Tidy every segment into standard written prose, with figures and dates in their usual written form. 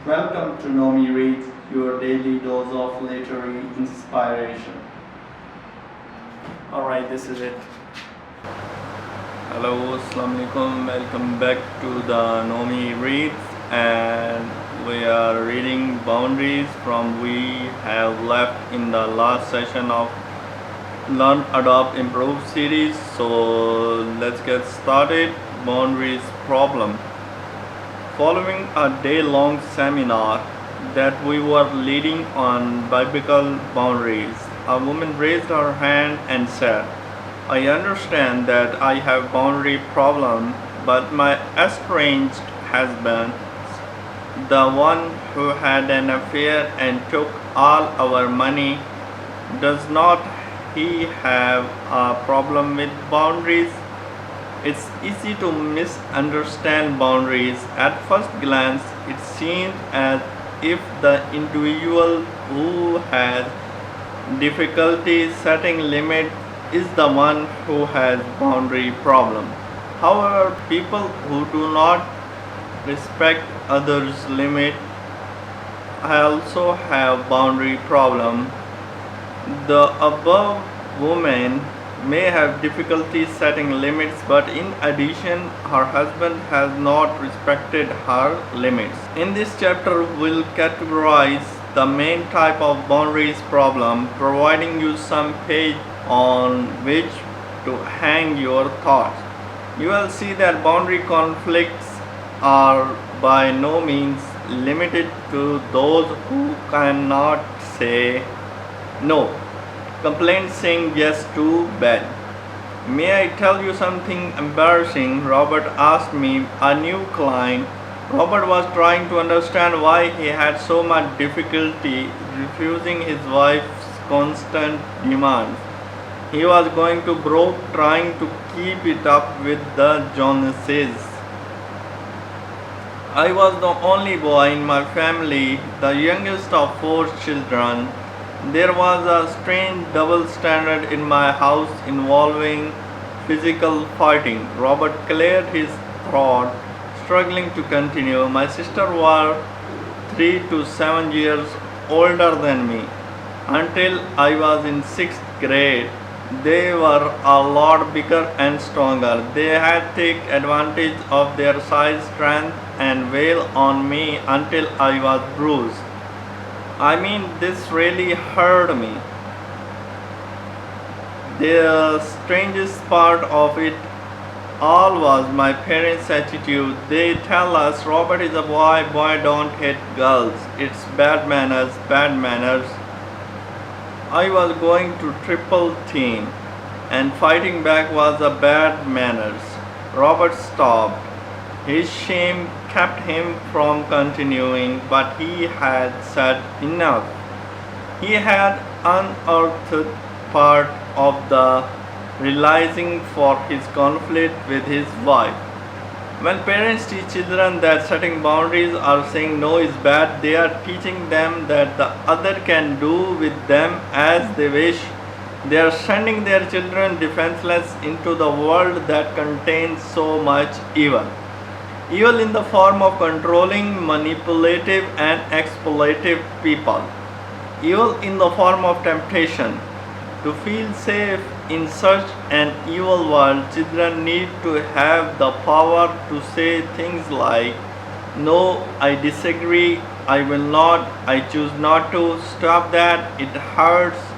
Welcome to Nomi Reads, your daily dose of literary inspiration. Alright, this is it. Hello, Assalamu alaikum. Welcome back to the Nomi Reads, and we are reading Boundaries from we have left in the last session of Learn, Adopt, Improve series. So let's get started. Boundaries problem. Following a day-long seminar that we were leading on biblical boundaries, a woman raised her hand and said, "I understand that I have boundary problem, but my estranged husband, the one who had an affair and took all our money, does not he have a problem with boundaries?" It's easy to misunderstand boundaries. At first glance, it seems as if the individual who has difficulty setting limits is the one who has boundary problem. However, people who do not respect others' limit also have boundary problem. The above woman may have difficulty setting limits, but in addition, her husband has not respected her limits. In this chapter, we'll categorize the main type of boundaries problem, providing you some page on which to hang your thoughts. You will see that boundary conflicts are by no means limited to those who cannot say no. Complaint saying yes to bed. "May I tell you something embarrassing?" Robert asked me, a new client. Robert was trying to understand why he had so much difficulty refusing his wife's constant demands. He was going to broke trying to keep it up with the Joneses. I was the only boy in my family, the youngest of 4 children. There was a strange double standard in my house involving physical fighting. Robert cleared his throat, struggling to continue. My sister was 3 to 7 years older than me. Until I was in 6th grade, they were a lot bigger and stronger. They had taken advantage of their size, strength, and wail on me until I was bruised. I mean, this really hurt me. The strangest part of it all was my parents' attitude. They tell us, "Robert is a boy, boy don't hit girls. It's bad manners, bad manners." I was going to triple team, and fighting back was a bad manners. Robert stopped. His shame kept him from continuing, but he had said enough. He had unearthed part of the realizing for his conflict with his wife. When parents teach children that setting boundaries or saying no is bad, they are teaching them that the other can do with them as they wish. They are sending their children defenseless into the world that contains so much evil. Evil in the form of controlling, manipulative, and exploitative people. Evil in the form of temptation. To feel safe in such an evil world, children need to have the power to say things like, "No, I disagree, I will not, I choose not to, stop that, it hurts,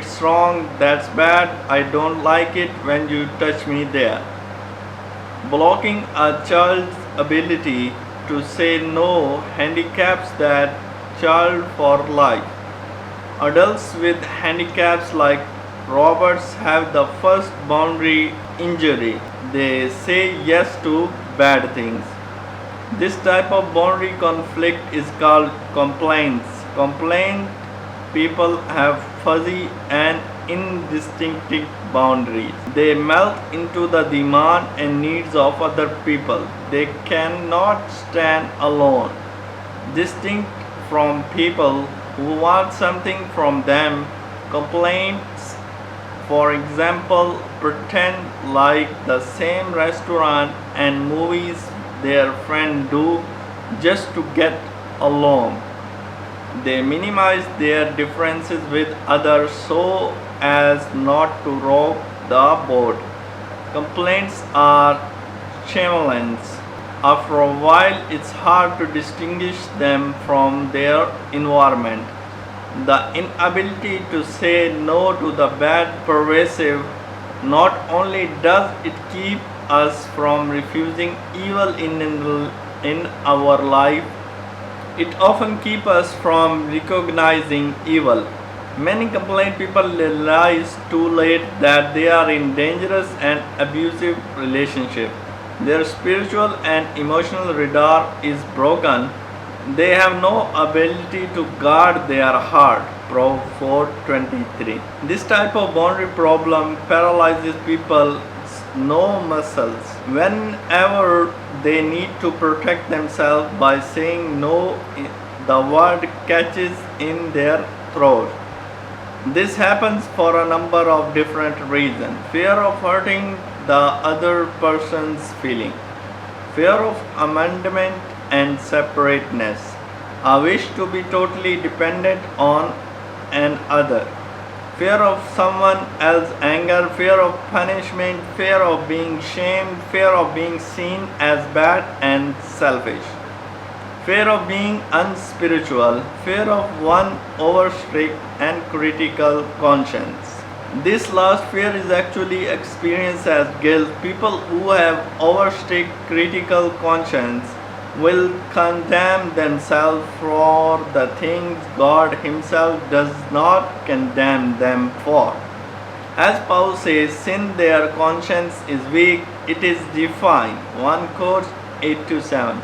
it's wrong, that's bad, I don't like it when you touch me there." Blocking a child's ability to say no handicaps that child for life. Adults with handicaps like Roberts have the first boundary injury. They say yes to bad things. This type of boundary conflict is called complaints. Complaint people have fuzzy and indistinct boundaries. They melt into the demand and needs of other people. They cannot stand alone, distinct from people who want something from them. Complaints, for example, pretend like the same restaurant and movies their friend do just to get alone. They minimize their differences with others so as not to rock the boat. Complaints are chameleons. After a while, it's hard to distinguish them from their environment. The inability to say no to the bad pervasive. Not only does it keep us from refusing evil in our life, it often keeps us from recognizing evil. Many complaint people realize too late that they are in dangerous and abusive relationship. Their spiritual and emotional radar is broken. They have no ability to guard their heart. Proverbs 4:23. This type of boundary problem paralyzes people's no muscles. Whenever they need to protect themselves by saying no, the word catches in their throat. This happens for a number of different reasons. Fear of hurting the other person's feeling, fear of abandonment and separateness, a wish to be totally dependent on another, fear of someone else's anger, fear of punishment, fear of being shamed, fear of being seen as bad and selfish, fear of being unspiritual, fear of one over strict and critical conscience. This last fear is actually experienced as guilt. People who have over strict critical conscience will condemn themselves for the things God Himself does not condemn them for. As Paul says, since their conscience is weak, it is defiant. 1 Cor 8-7.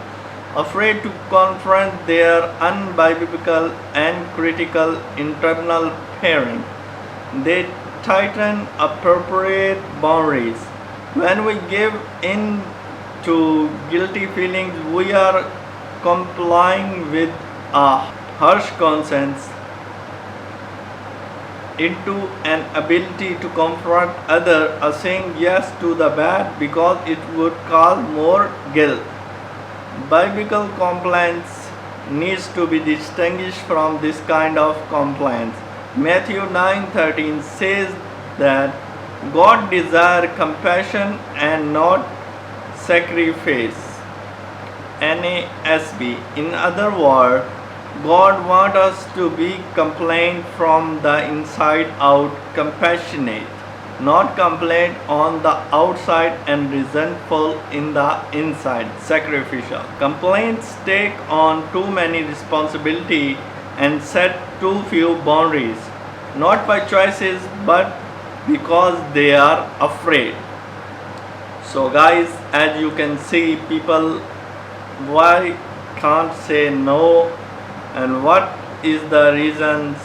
Afraid to confront their unbiblical and critical internal parent, they tighten appropriate boundaries. When we give in to guilty feelings, we are complying with a harsh conscience into an ability to confront others, saying yes to the bad because it would cause more guilt. Biblical compliance needs to be distinguished from this kind of compliance. Matthew 9:13 says that God desires compassion and not sacrifice. NASB. In other words, God wants us to be complained from the inside out, compassionate, not complain on the outside and resentful in the inside, sacrificial. Complaints take on too many responsibility and set too few boundaries, not by choices but because they are afraid. So guys, as you can see, people why can't say no, and what is the reasons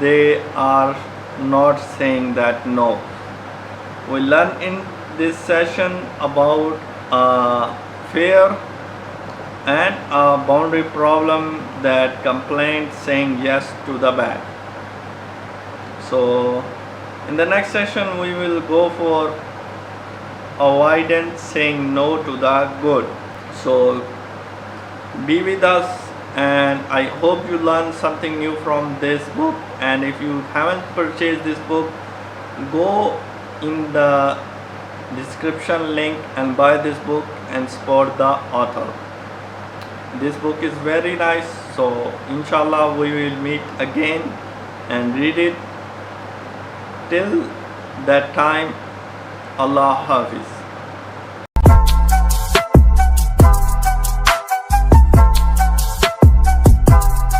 they are not saying that no. We learn in this session about fear and a boundary problem that complaint saying yes to the bad. So in the next session we will go for avoidance saying no to the good. So be with us, and I hope you learned something new from this book. And if you haven't purchased this book, go in the description link and buy this book and support the author. This book is very nice. So inshallah we will meet again and read it. Till that time, Allah Hafiz.